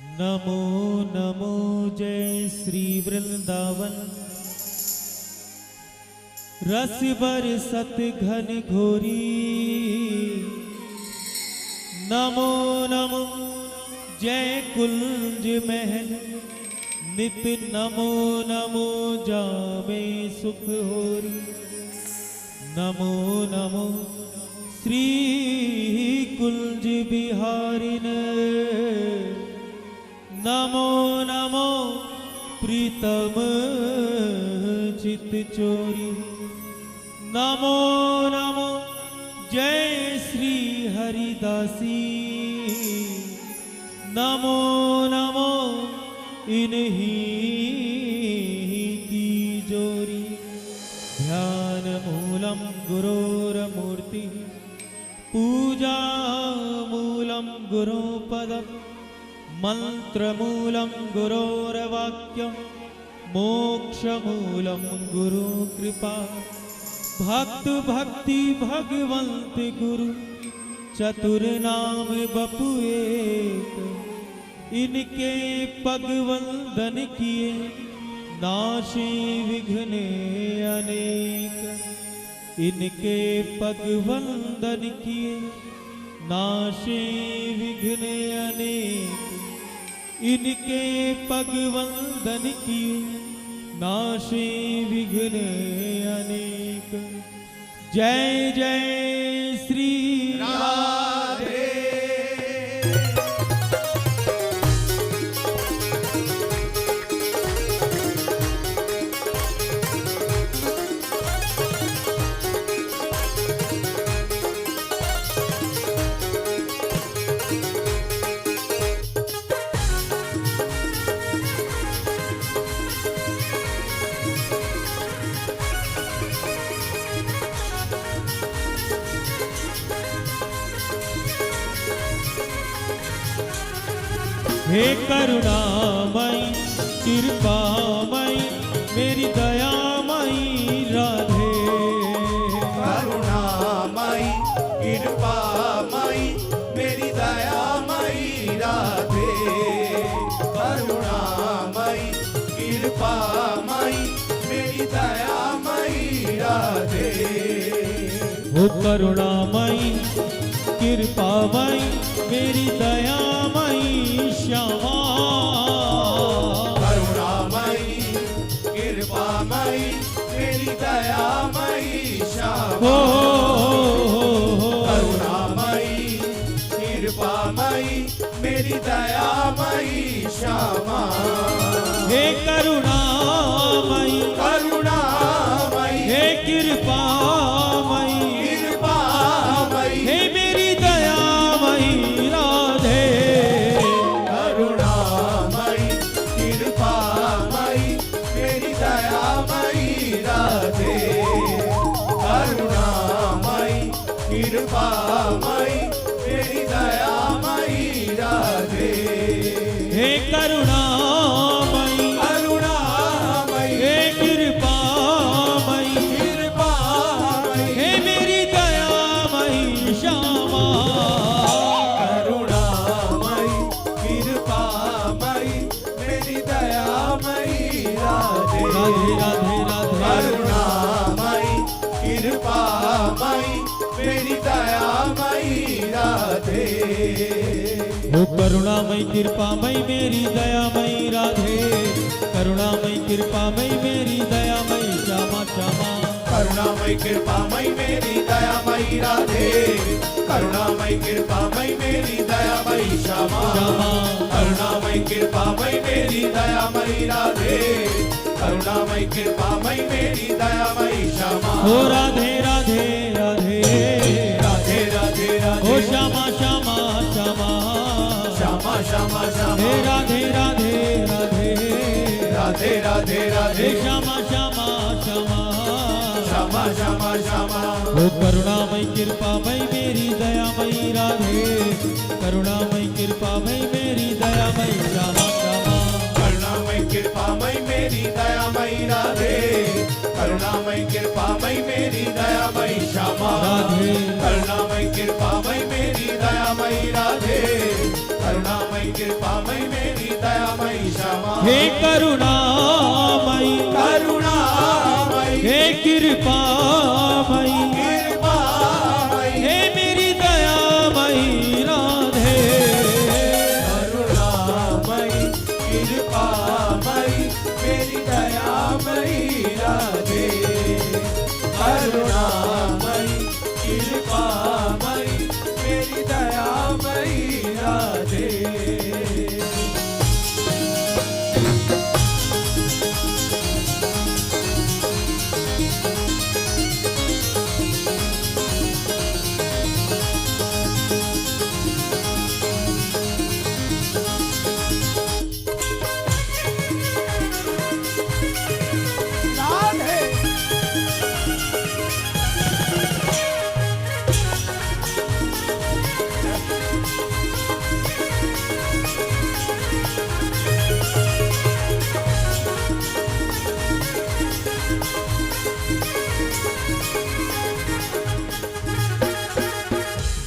नमो नमो जय श्री वृंदावन। रस बरसत घन घोरी। नमो नमो जय कुंज महल। नित नमो नमो जामे सुख होरी। नमो नमो श्री कुंज बिहारिन। नमो नमो प्रीतम चित चोरी। नमो नमो जय श्री हरिदासी। नमो नमो इन्हीं की जोरी। ध्यान मूलम गुरोरमूर्ति। पूजा मूलम गुरुपदम। मंत्रमूलं गुरोर्वाक्यं। मोक्षमूलं गुरु कृपा। भक्त भक्ति भगवंत गुरु। चतुर नाम बपु एक। इनके पग वंदन किए। नाशे विघ्न अनेक। इनके पग वंदन किए। नाशे विघ्न अनेक। इनके पग वंदन किए। नाशे विघ्न अनेक। जय जय श्री राधे। हे करुणामयी कृपामयी मेरी दयामयी राधे। करुणामयी कृपामयी मेरी दयामयी राधे। करुणामयी कृपामयी मेरी दयामयी राधे। हो करुणामयी कृपामयी मेरी दयामयी श्यामा। करुणामयी कृपामयी मेरी दयामयी श्यामा। करुणामयी कृपामयी मेरी दयामयी श्यामा। हे करुणामयी करुणामयी हे कृपामयी कृपामयी हे मेरी दयामयी राधे। करुणामयी कृपामयी मेरी दयामयी राधे। करुणामयी कृपामयी मेरी दयामयी राधे। हे करुणामयी करुणामयी हे कृपामयी कृपामयी हे मेरी दयामयी श्यामा। करुणामयी कृपामयी मेरी दयामयी राधे। राधे राधे राधे। करुणामयी कृपामयी मेरी दयामयी राधे। हो करुणामयी कृपामयी मेरी दयामयी राधे। करुणामयी कृपामयी मेरी दयामयी श्यामा श्यामा। करुणामयी कृपामयी मेरी दयामयी राधे। करुणामयी कृपामयी मेरी दयामयी श्यामा। श्यामा। करुणामयी कृपामयी मेरी दयामयी राधे। करुणामयी कृपामयी मेरी दयामयी श्यामा। हो राधे राधे राधे राधे राधे राधे। हो श्यामा श्यामा श्यामा। श्यामा श्यामा श्यामा। हे राधे राधे राधे राधे राधे राधे। हे श्यामा श्यामा श्यामा। श्यामा श्यामा श्यामा। हो करुणामयी कृपामयी मेरी दयामयी राधे। करुणामयी कृपामयी मेरी दयामयी श्यामा श्यामा। करुणामयी कृपामयी मेरी दयामयी राधे। करुणामयी कृपामयी मेरी दयामयी श्यामा। राधे। करुणामयी कृपामयी मेरी दयामयी राधे। करुणामयी कृपामयी मेरी दयामयी क्षमा हे करुणामयी करुणामयी हे कृपामयी कृपामयी हे मेरी दयामयी राधे करुणामयी कृपामयी मेरी दयामयी राधे करुणामयी कृपामयी मेरी दयामयी राधे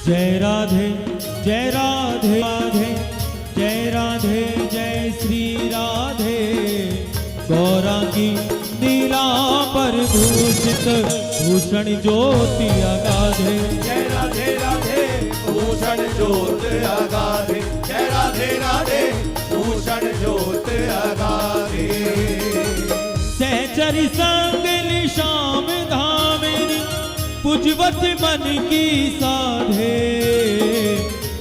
जय राधे जय राधे राधे जय राधे जय श्री राधे गौरांगी नीलांबर भूषित भूषण ज्योति अगाधे जय राधे राधे भूषण ज्योत अगाधे जय राधे राधे भूषण ज्योत अगाधे सहचरी संग निशाम धामेरी पुजवत मन की साधे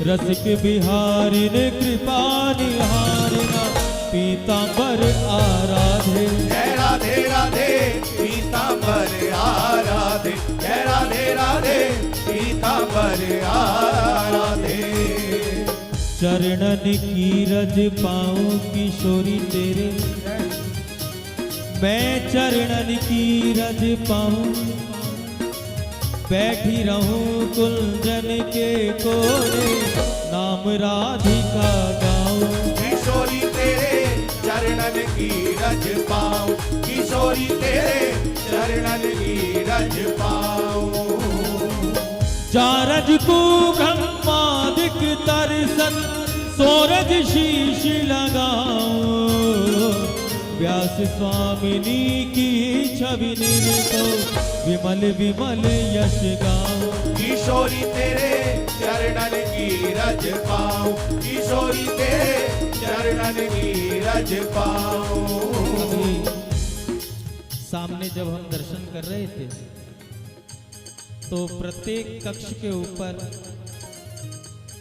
रसिक बिहारिन कृपा निहारिना पीतांबर आराधे जय राधे राधे पीतांबर आराधे जय राधे राधे पीतांबर आराधे चरणन की रज पाऊं किशोरी तेरे मैं चरणन की रज पाऊं बैठी रहूं कुंजन के कोरे नाम राधिका गाऊं किशोरी तेरे चरणन की रज पाऊं किशोरी तेरे चरणन की रज पाऊं चारज को ब्रह्मादिक तरसन सोरज शीश लगाऊं व्यास स्वामिनी की छवि निर्तो विमल विमल यश गाऊं किशोरी तेरे चरणन की रज पाऊं किशोरी तेरे चरणन की रज पाऊं अभी सामने जब हम दर्शन कर रहे थे तो प्रत्येक कक्ष के ऊपर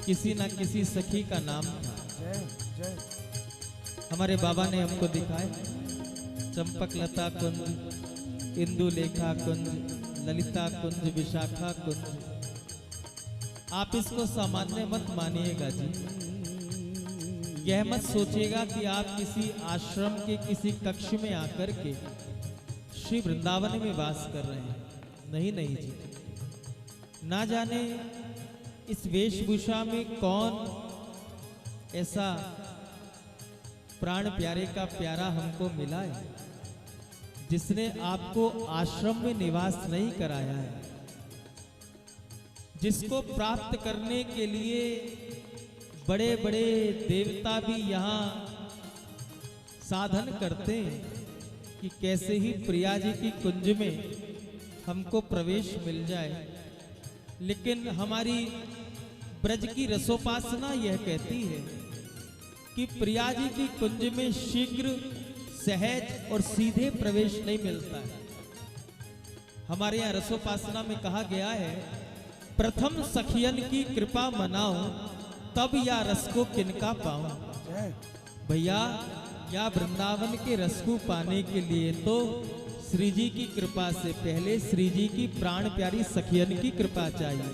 किसी न किसी सखी का नाम था। हमारे बाबा ने हमको दिखाया चंपक लता कुंज इंदुलेखा कुंज ललिता कुंज विशाखा कुंज। आप इसको सामान्य मत मानिएगा जी, यह मत सोचिएगा कि आप किसी आश्रम के किसी कक्ष में आकर के श्री वृंदावन में वास कर रहे हैं। नहीं नहीं जी, ना जाने इस वेशभूषा में कौन ऐसा प्राण प्यारे का प्यारा हमको मिला है जिसने आपको आश्रम में निवास नहीं कराया है, जिसको प्राप्त करने के लिए बड़े बड़े देवता भी यहाँ साधन करते हैं कि कैसे ही प्रिया जी की कुंज में हमको प्रवेश मिल जाए। लेकिन हमारी ब्रज की रसोपासना यह कहती है कि प्रिया जी की कुंज में शीघ्र सहज और सीधे प्रवेश नहीं मिलता है। हमारे यहाँ रसोपासना में कहा गया है, प्रथम सखियन की कृपा मनाऊं तब या रस को किनका पाऊं। भैया या वृंदावन के रस को पाने के लिए तो श्री जी की कृपा से पहले श्री जी की प्राण प्यारी सखियन की कृपा चाहिए।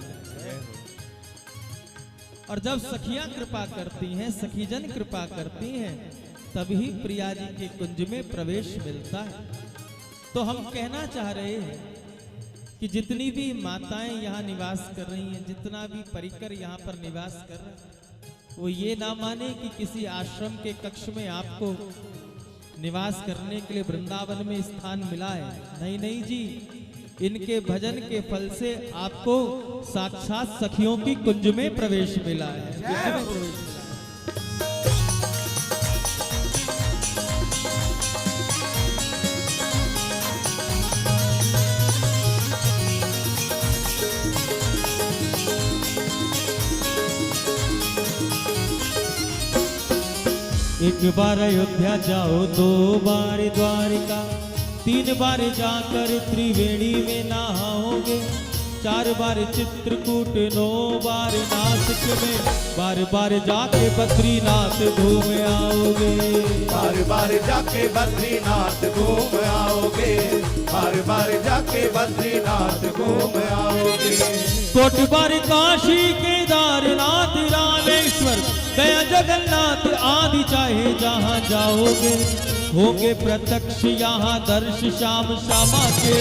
और जब सखियां कृपा करती हैं, सखीजन कृपा करती हैं, तभी प्रिया जी के कुंज में प्रवेश मिलता है। तो हम कहना चाह रहे हैं कि जितनी भी माताएं यहाँ निवास कर रही हैं, जितना भी परिकर यहाँ पर निवास कर रहे हैं, वो ये ना माने कि किसी आश्रम के कक्ष में आपको निवास करने के लिए वृंदावन में स्थान मिला है। नहीं नहीं जी, इनके भजन के फल से आपको साक्षात सखियों की कुंज में प्रवेश मिला है। एक बार अयोध्या जाओ, 2 बार द्वारिका, 3 बार जाकर त्रिवेणी में नहाओगे, 4 बार चित्रकूट, 9 बार नासिक में, बार बार जाके बद्रीनाथ घूम आओगे। बार बार जाके बद्रीनाथ घूम आओगे, बार बार जाके बद्रीनाथ घूम आओगे। कोट बार काशी केदारनाथ रामेश्वर गया जगन्नाथ आदि चाहे जहाँ जाओगे, होंगे प्रत्यक्ष यहाँ दर्श श्याम श्यामा के,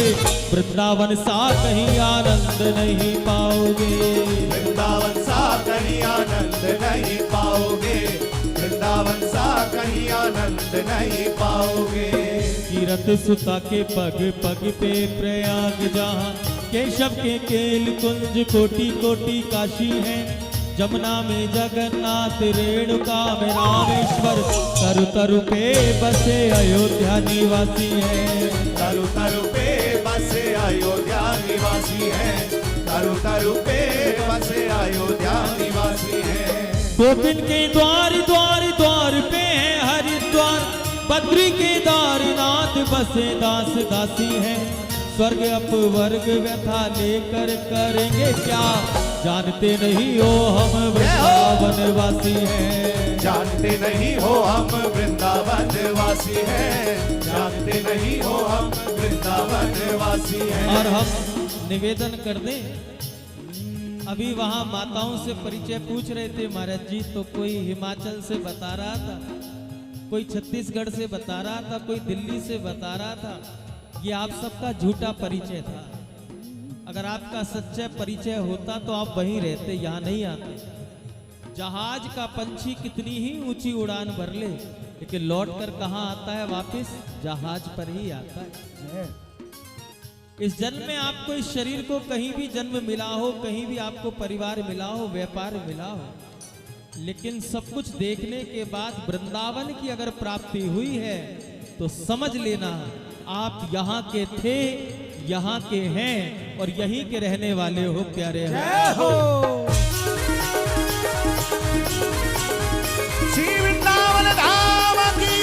वृंदावन सा कहीं आनंद नहीं पाओगे। वृंदावन सा कहीं आनंद नहीं पाओगे, वृंदावन सा कहीं आनंद नहीं पाओगे। कीरत सुता के पग पग पे प्रयाग जहाँ, केशव के केल कुंज कोटि कोटि काशी है, जमुना में जगन्नाथ, रेणुका में रामेश्वर, तरु तरु पे बसे अयोध्या निवासी है। तरु तरु पे बसे अयोध्या निवासी है, तरु तरु पे बसे अयोध्या निवासी है। गोपिन के द्वार द्वार द्वार पे है हरिद्वार, बद्री केदारनाथ बसे दास दासी है, स्वर्ग अपवर्ग व्यथा लेकर करेंगे क्या, जानते नहीं हो हम वृंदावन वासी हैं। जानते नहीं हो हम वृंदावन वासी हैं, जानते नहीं हो हम वृंदावन वासी हैं। और हम निवेदन कर दें, अभी वहां माताओं से परिचय पूछ रहे थे महाराज जी, तो कोई हिमाचल से बता रहा था, कोई छत्तीसगढ़ से बता रहा था, कोई दिल्ली से बता रहा था। ये आप सबका झूठा परिचय था। अगर आपका सच्चा परिचय होता तो आप वहीं रहते, यहाँ नहीं आते। जहाज का पंछी कितनी ही ऊंची उड़ान भर ले, लेकिन लौट कर कहाँ आता है वापस, जहाज पर ही आता है। इस जन्म में आपको इस शरीर को कहीं भी जन्म मिला हो, कहीं भी आपको परिवार मिला हो, व्यापार मिला हो, लेकिन सब कुछ देखने के बाद वृंदावन की अगर प्राप्ति हुई है तो समझ लेना आप यहाँ के थे, यहाँ के हैं और यहीं के रहने वाले हो प्यारे। जय हो श्री वृंदावन धाम की।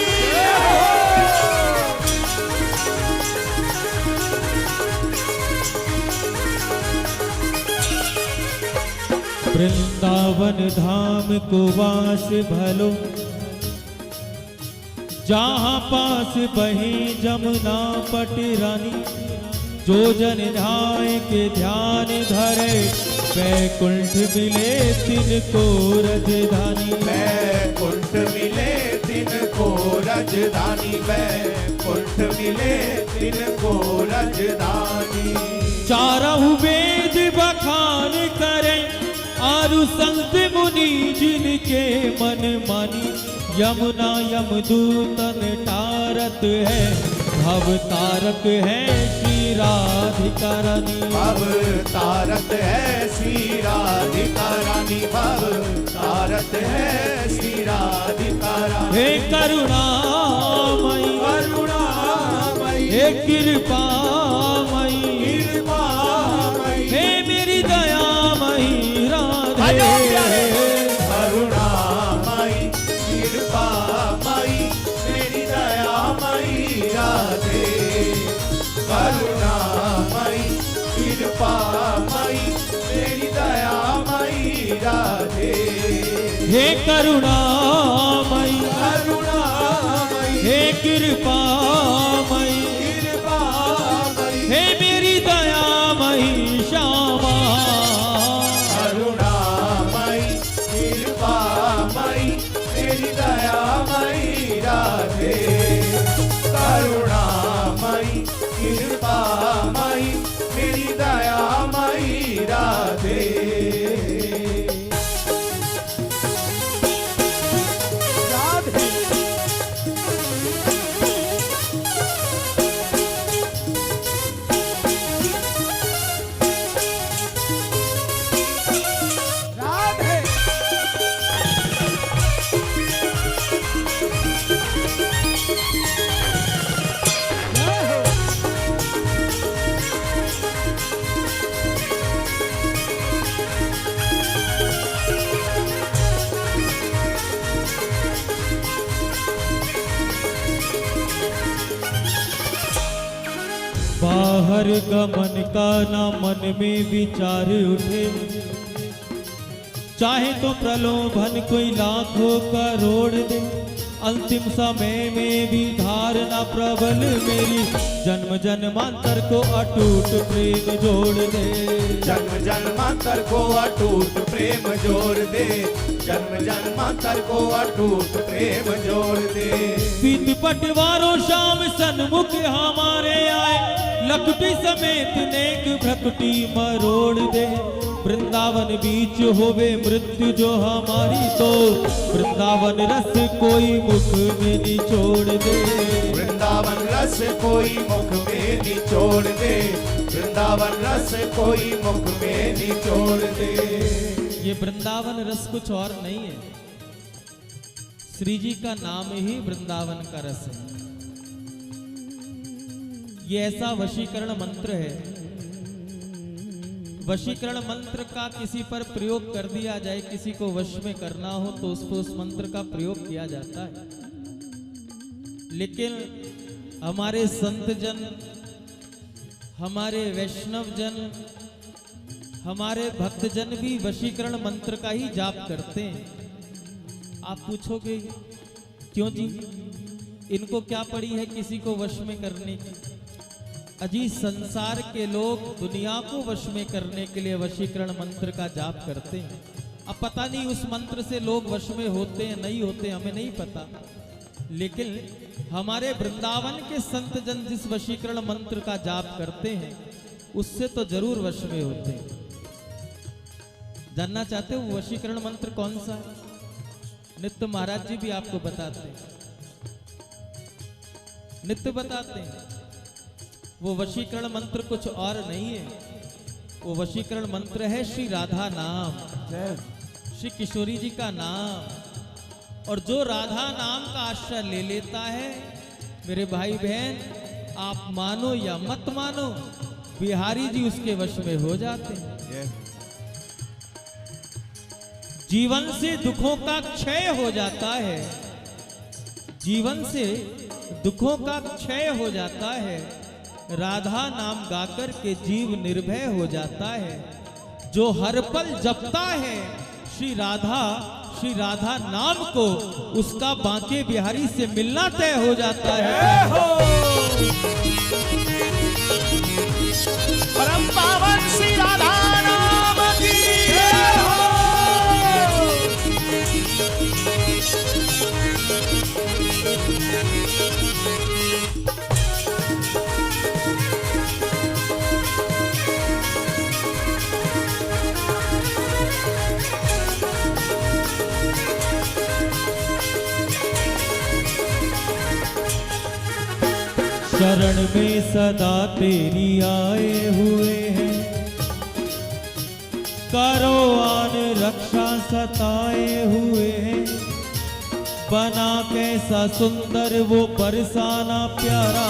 वृंदावन धाम को वास भलो, जहाँ पास बही जमुना पटरानी, जो जन ध्याय के ध्यान धरे, वैकुंठ मिले तिनको राजधानी। वैकुंठ मिले तिनको राजधानी, वैकुंठ मिले तिनको राजधानी। चारहु वेद बखान करे, आरु संत मुनि जिनके मन मानी, यमुना यमदूतन तारत है, भव तारक है श्री राधिका रानी। भव तारक है श्री राधिका रानी, भव तारक है श्री राधिका रानी। हे करुणामयी, करुणामयी, हे कृपामयी, कृपामयी, हे मेरी दयामयी राधे। करुणामयी, कृपामयी, मेरी दयामयी राधे। करुणामयी, कृपामयी, मेरी दयामयी राधे। हे करुणामयी, करुणामयी, हे कृपामयी, कृपामयी, हे मेरी दयामयी श्यामा। करुणामयी, कृपामयी, मेरी दयामयी राधे। करुणामयी, कृपामयी, मेरी दयामयी राधे। राधे बाहर गमन का ना मन में विचार उठे, चाहे तो प्रलोभन कोई लाखों करोड़ दे, अंतिम समय में भी धारणा प्रबल मेरी, जन्म जन्मांतर को अटूट प्रेम जोड़ दे। जन्म जन्मांतर को अटूट प्रेम जोड़ दे, जन्म जन्मांतर को अटूट प्रेम जोड़ दे। पीत पटवारों शाम सन्मुख हमारे आए, लकुटी समेत नेक भ्रकुटी मरोड़ दे। वृंदावन बीच होवे मृत्यु जो हमारी, तो वृंदावन रस कोई मुख में निचोड़ दे। वृंदावन रस कोई मुख में निचोड़ दे, वृंदावन रस कोई मुख में निचोड़ दे। ये वृंदावन रस कुछ और नहीं है, श्री जी का नाम ही वृंदावन का रस है। ये ऐसा वशीकरण मंत्र है, वशीकरण मंत्र का किसी पर प्रयोग कर दिया जाए, किसी को वश में करना हो तो उसको उस मंत्र का प्रयोग किया जाता है। लेकिन हमारे संत जन, हमारे वैष्णव जन, हमारे भक्त जन भी वशीकरण मंत्र का ही जाप करते हैं। आप पूछोगे क्यों जी, इनको क्या पड़ी है किसी को वश में करने की? अजी संसार के लोग दुनिया को वश में करने के लिए वशीकरण मंत्र का जाप करते हैं। अब पता नहीं उस मंत्र से लोग वश में होते हैं नहीं होते, हमें नहीं पता, लेकिन हमारे वृंदावन के संत जन जिस वशीकरण मंत्र का जाप करते हैं उससे तो जरूर वश में होते हैं। जानना चाहते हो वो वशीकरण मंत्र कौन सा? नित्य महाराज जी भी आपको बताते हैं, नित्य बताते हैं। वो वशीकरण मंत्र कुछ और नहीं है, वो वशीकरण मंत्र है श्री राधा नाम, श्री किशोरी जी का नाम। और जो राधा नाम का आश्रय ले लेता है, मेरे भाई बहन, आप मानो या मत मानो, बिहारी जी उसके वश में हो जाते हैं। जीवन से दुखों का क्षय हो जाता है, जीवन से दुखों का क्षय हो जाता है। राधा नाम गाकर के जीव निर्भय हो जाता है। जो हर पल जपता है श्री राधा नाम को, उसका बांके बिहारी से मिलना तय हो जाता है। परम पावन श्री राधा नाम की शरण में सदा तेरी आए हुए हैं, करो आन रक्षा सताए हुए हैं। बना कैसा सुंदर वो बरसाना प्यारा,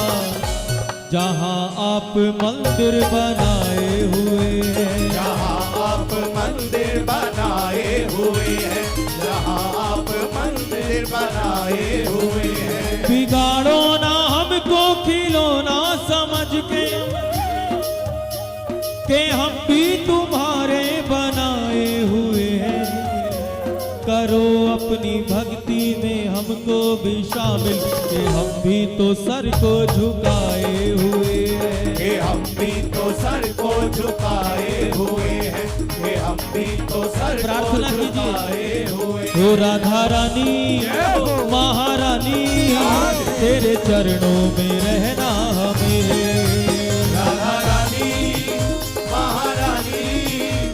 जहां आप मंदिर बनाए हुए हैं। जहाँ आप मंदिर बनाए हुए हैं, जहाँ आप मंदिर बनाए हुए हैं। बिगाड़ो ना हमको खिलौना समझ के हम भी तुम्हारे बनाए हुए हैं। करो अपनी भक्ति में हमको भी शामिल, कि हम भी तो सर को झुकाए हुए हैं। कि हम भी तो सर को झुकाए हुए हैं, कि हम भी तो सर प्रार्थना को कीजिए। झुकाए हुए। हो राधा रानी महारानी, तेरे चरणों में रहना हमें। राधा रानी महारानी,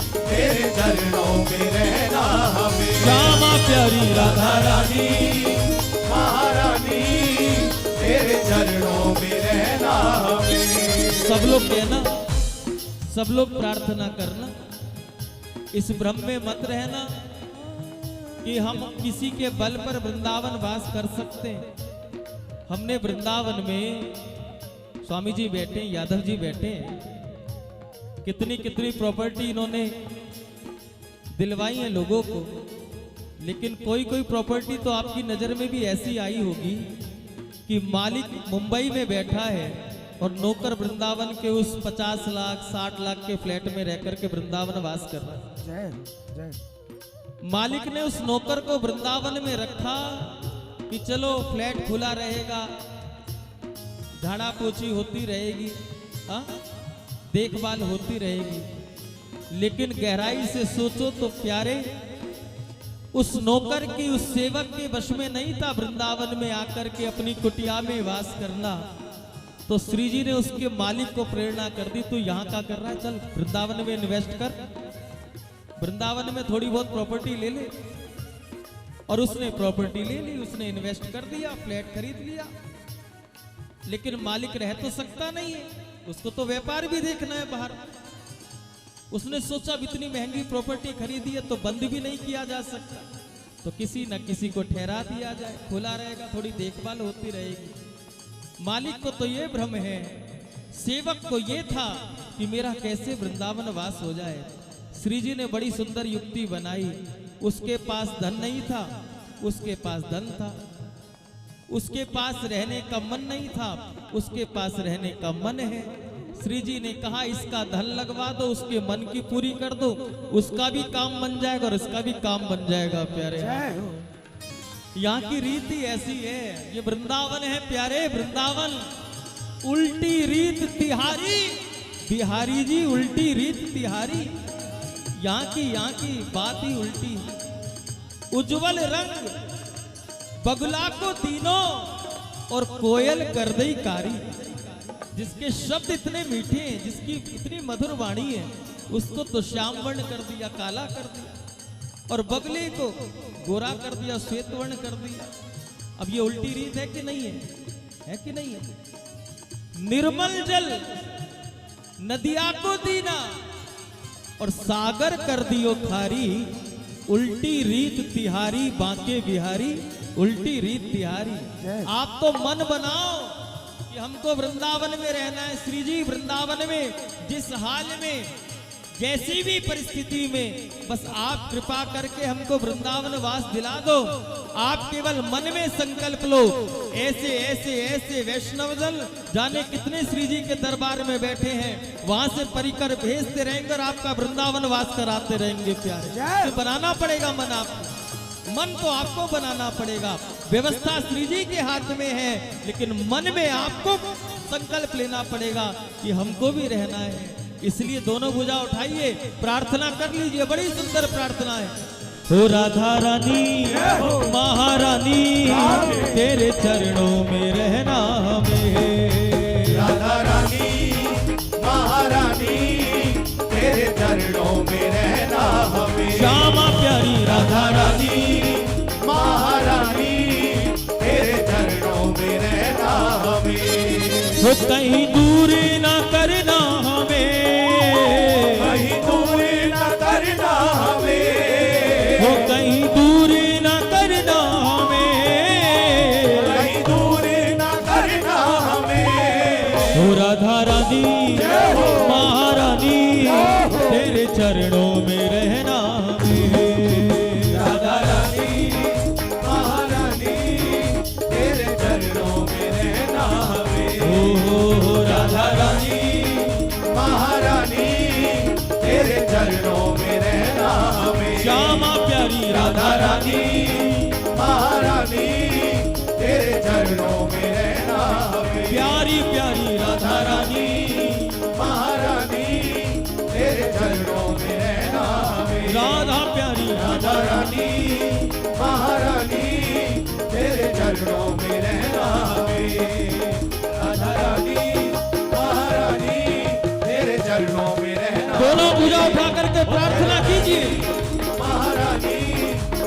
तेरे चरणों में रहना हमें। श्यामा प्यारी राधा रानी महारानी, तेरे चरणों में रहना हमें। सब लोग कहना, सब लोग प्रार्थना करना, इस भ्रम में मत रहना कि हम किसी के बल पर वृंदावन वास कर सकते हैं। हमने वृंदावन में स्वामी जी बैठे, यादव जी बैठे हैं, कितनी कितनी प्रॉपर्टी इन्होंने दिलवाई है लोगों को। लेकिन कोई कोई प्रॉपर्टी तो आपकी नजर में भी ऐसी आई होगी कि मालिक मुंबई में बैठा है और नौकर वृंदावन के उस 50 लाख 60 लाख के फ्लैट में रहकर के वृंदावन वास कर रहा है। जय जय। मालिक ने उस नौकर को वृंदावन में रखा कि चलो फ्लैट खुला रहेगा, झाड़ा पोछी होती रहेगी, हाँ? देखभाल होती रहेगी। लेकिन गहराई से सोचो तो प्यारे, उस नौकर की, उस सेवक के वश में नहीं था वृंदावन में आकर के अपनी कुटिया में वास करना। तो श्री जी ने उसके मालिक को प्रेरणा कर दी, तू यहाँ क्या कर रहा है, चल वृंदावन में इन्वेस्ट कर, वृंदावन में थोड़ी बहुत प्रॉपर्टी ले ले। और उसने प्रॉपर्टी ले ली, उसने इन्वेस्ट कर दिया, फ्लैट खरीद लिया। लेकिन मालिक रह तो सकता नहीं है, उसको तो व्यापार भी देखना है बाहर। उसने सोचा इतनी महंगी प्रॉपर्टी खरीदी है तो बंद भी नहीं किया जा सकता, तो किसी न किसी को ठहरा दिया जाए, खुला रहेगा, थोड़ी देखभाल होती रहेगी। मालिक को तो ये भ्रम है, सेवक को ये था कि मेरा कैसे वृंदावन वास हो जाए। श्री जी ने बड़ी सुंदर युक्ति बनाई। उसके पास धन नहीं था, उसके पास धन था। उसके पास रहने का मन नहीं था, उसके पास रहने का मन है। श्री जी ने कहा इसका धन लगवा दो, उसके मन की पूरी कर दो, उसका भी काम बन जाएगा और इसका भी काम बन जाएगा। प्यारे, यहाँ की रीति ऐसी है, ये वृंदावन है प्यारे, वृंदावन। उल्टी रीत तिहारी, बिहारी जी उल्टी रीत तिहारी। यहाँ की बात ही उल्टी है। उज्जवल रंग बगुला को तीनों और कोयल कर दई कारी। जिसके शब्द इतने मीठे हैं, जिसकी इतनी मधुर वाणी है, उसको तो श्याम वर्ण कर दिया, काला कर दिया, और बगले को गोरा कर दिया, श्वेत वर्ण कर दिया। अब ये उल्टी रीत है कि नहीं है कि नहीं है? निर्मल जल नदिया को दीना और सागर कर दियो खारी। उल्टी रीत तिहारी बांके बिहारी, उल्टी रीत तिहारी। आप तो मन बनाओ कि हमको वृंदावन में रहना है। श्री जी वृंदावन में जिस हाल में, जैसी भी परिस्थिति में, बस आप कृपा करके हमको वृंदावन वास दिला दो। आप केवल मन में संकल्प लो। ऐसे ऐसे ऐसे वैष्णव जन जाने कितने श्री जी के दरबार में बैठे हैं, वहां से परिकर भेजते रहेंगे और आपका वृंदावन वास कराते रहेंगे। प्यारे, तो बनाना पड़ेगा मन आपको, मन तो आपको बनाना पड़ेगा। व्यवस्था श्री जी के हाथ में है, लेकिन मन में आपको संकल्प लेना पड़ेगा कि हमको भी रहना है। इसलिए दोनों भुजा उठाइए, प्रार्थना कर लीजिए। बड़ी सुंदर प्रार्थना है। हो राधा रानी महारानी, तेरे चरणों में रहना हमें। राधा रानी महारानी, तेरे चरणों में रहना हमें। श्यामा प्यारी राधा रानी महारानी, तेरे चरणों में रहना हमें। हो कहीं दूर ना करना हमें, कहीं दूर ना करना हमें। हो कहीं दूर ना करना हमें, कहीं दूर ना करना हमें। हो राधा रानी महारानी, तेरे चरणों में रहना हमें। राधा रानी महारानी, तेरे चरणों में रहना हमें। हो राधा रानी महारानी, तेरे चरणों में रहना हमें। श्यामा प्यारी राधा रानी महारानी, तेरे चरणों में रहना हमें। प्यारी प्यारी राधा रानी महारानी, तेरे चरणों में रहना हमें। राधा प्यारी राधा रानी महारानी, तेरे चरणों में रहना हमें। राधा रानी महारानी, तेरे चरणों में रहना। दोनों भुजा उठा करके प्रार्थना कीजिए। महारानी,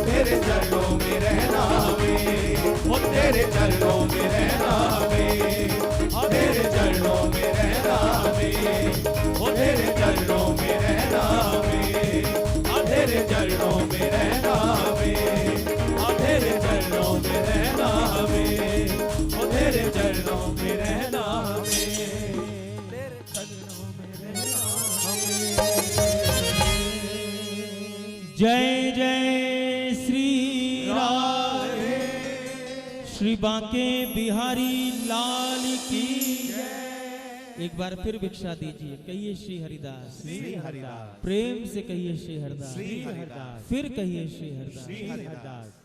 तेरे चरणों में रहना हमें। वो तेरे चरणों में रहना हमें। तेरे चरणों में रहना हमें। वो तेरे चरणों में रहना हमें। तेरे चरणों में रहना हमें। तेरे चरणों में रहना हमें। वो तेरे चरणों में रहना हमें। तेरे चरणों में रहना हमें। जय जय श्री राधे, श्री बांके बिहारी लाल की जय। एक बार फिर भिक्षा दीजिए, कहिए श्री हरिदास, श्री हरिदास, प्रेम से कहिए श्री हरिदास, श्री हरिदास, फिर कहिए श्री हरिदास। श्री हरिदास।